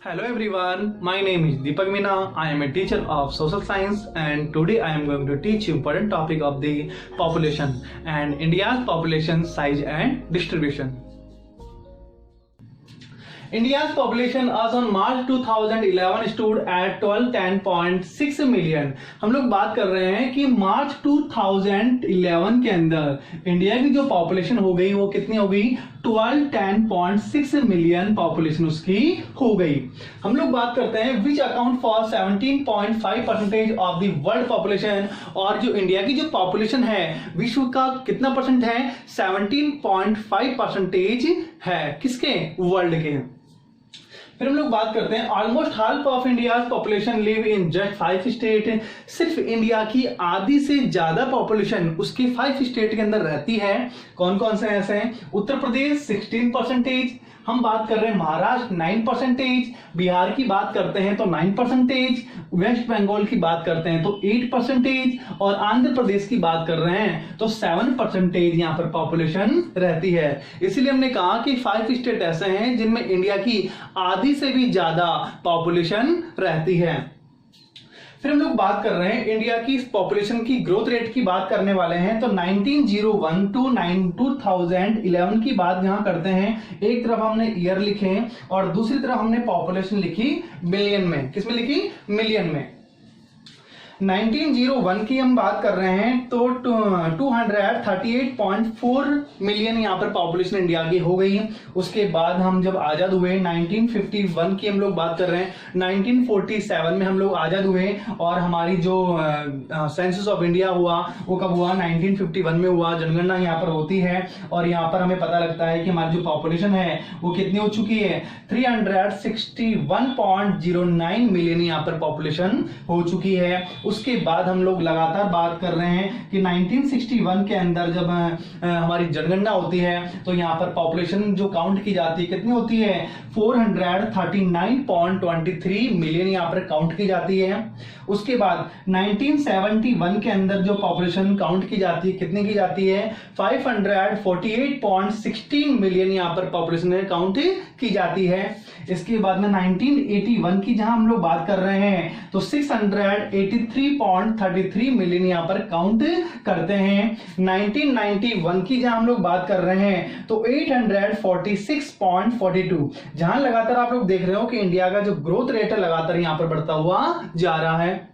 Hello everyone, my name is Deepak Meena. I am a teacher of social science and today I am going to teach you important topic of the population and India's population size and distribution. India's population as on March 2011 stood at 1210.6 million. हम लोग बात कर रहे हैं कि मार्च 2011 के अंदर India की जो पॉपुलेशन हो गई वो कितनी हो गई 1210.6 मिलियन पॉपुलेशन उसकी हो गई। हम लोग बात करते हैं which account for 17.5% of the world population, और जो इंडिया की जो पॉपुलेशन है विश्व का कितना परसेंट है 17.5% है किसके वर्ल्ड के। फिर हम लोग बात करते हैं almost half of India population live in just 5 state. सिर्फ इंडिया की आधी से ज्यादा पॉपुलेशन उसके 5 स्टेट के अंदर रहती है। कौन कौन से ऐसे हैं? उत्तर प्रदेश 16%, हम बात कर रहे हैं महाराष्ट्र 9%, बिहार की बात करते हैं तो 9%, वेस्ट बंगाल की बात करते हैं तो 8% और आंध्र प्रदेश की बात कर रहे हैं तो 7% यहां पर पॉपुलेशन रहती है। इसीलिए हमने कहा कि 5 स्टेट ऐसे हैं जिनमें इंडिया की आधी से भी ज्यादा पॉपुलेशन रहती है। फिर हम लोग बात कर रहे हैं इंडिया की पॉपुलेशन की ग्रोथ रेट की बात करने वाले हैं तो 1901 टू 2011 की बात यहां करते हैं। एक तरफ हमने ईयर लिखे और दूसरी तरफ हमने पॉपुलेशन लिखी मिलियन में। किसमें लिखी? मिलियन में। 1901 की हम बात कर रहे हैं तो 238.4 मिलियन यहाँ पर पॉपुलेशन इंडिया की हो गई। उसके बाद हम जब आजाद हुए 1951 की हम लोग बात कर रहे हैं, 1947 में हम लोग आजाद हुए और हमारी जो सेंसस ऑफ इंडिया हुआ वो कब हुआ? 1951 में हुआ। जनगणना यहाँ पर होती है और यहाँ पर हमें पता लगता है कि हमारी जो पॉपुलेशन है वो कितनी हो चुकी है 361.09 मिलियन यहाँ पर पॉपुलेशन हो चुकी है। उसके बाद हम लोग लगातार बात कर रहे हैं कि 1961 के अंदर जब हमारी जनगणना होती है तो यहाँ पर पॉपुलेशन जो काउंट की जाती है कितनी होती है 439.23 मिलियन यहाँ पर काउंट की जाती है। उसके बाद 1971 के अंदर जो पॉपुलेशन काउंट की जाती है कितनी की जाती है 548.16 मिलियन यहाँ पर पॉपुलेशन काउंट की जाती है। इसके बाद में 1981 की जहां हम लोग बात कर रहे हैं तो 683.33 मिलियन यहाँ पर काउंट करते हैं। 1991 की जहां हम लोग बात कर रहे हैं तो 846.42। जहां लगातार आप लोग देख रहे हो कि इंडिया का जो ग्रोथ रेट है लगातार यहां पर बढ़ता हुआ जा रहा है।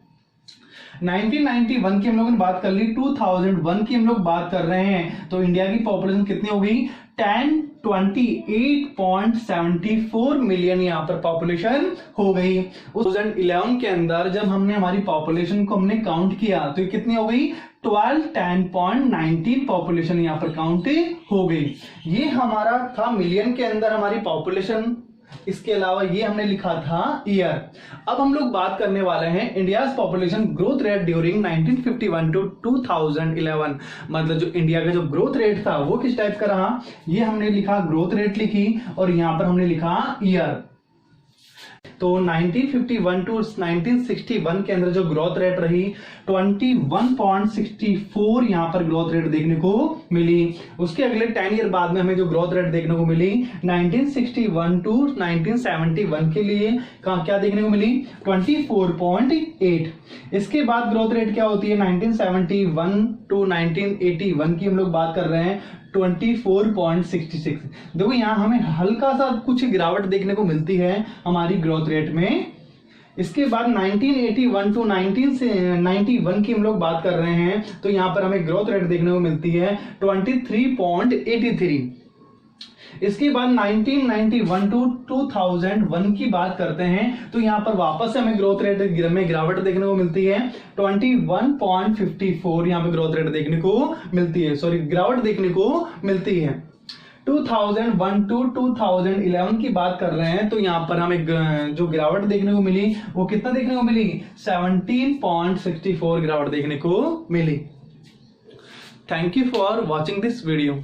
1991 की हम लोगों ने बात कर ली, 2001 की हम लोग बात कर रहे हैं तो इंडिया की पॉपुलेशन कितनी हो गई 1028.74 मिलियन यहाँ पर पॉपुलेशन हो गई। 2011 के अंदर जब हमने हमारी पॉपुलेशन को हमने काउंट किया तो ये कितनी हो गई 1210.19 पॉपुलेशन यहाँ पर काउंट हो गई। ये हमारा था मिलियन के अंदर हमारी पॉपुलेशन। इसके अलावा ये हमने लिखा था ईयर। अब हम लोग बात करने वाले हैं India's population growth rate during 1951 to 2011। मतलब जो इंडिया का जो ग्रोथ रेट था वो किस टाइप का रहा, ये हमने लिखा ग्रोथ रेट लिखी और यहां पर हमने लिखा ईयर। तो 1951 टू 1961 के अंदर जो ग्रोथ रेट रही 21.64 यहां पर ग्रोथ रेट देखने को मिली। उसके अगले 10 ईयर बाद में हमें जो ग्रोथ रेट देखने को मिली 1961 टू 1971 के लिए क्या देखने को मिली 24.8। इसके बाद ग्रोथ रेट क्या होती है 1971 टू 1981 की हम लोग बात कर रहे हैं 24.66। देखो यहां हमें हल्का सा कुछ गिरावट देखने को मिलती है हमारी ग्रोथ रेट में। इसके बाद 1981 टू 1991 की हम लोग बात कर रहे हैं तो यहां पर हमें ग्रोथ रेट देखने को मिलती है 23.83। इसके बाद 1991 टू 2001 की बात करते हैं तो यहां पर वापस से हमें ग्रोथ रेट में गिरावट देखने को मिलती है 21.54 यहां पर ग्रोथ रेट देखने को मिलती है, गिरावट देखने को मिलती है। 2001 टू 2011 की बात कर रहे हैं तो यहां पर हमें जो गिरावट देखने को मिली वो कितना देखने को मिली 17.64 गिरावट देखने को मिली। Thank you for watching this video.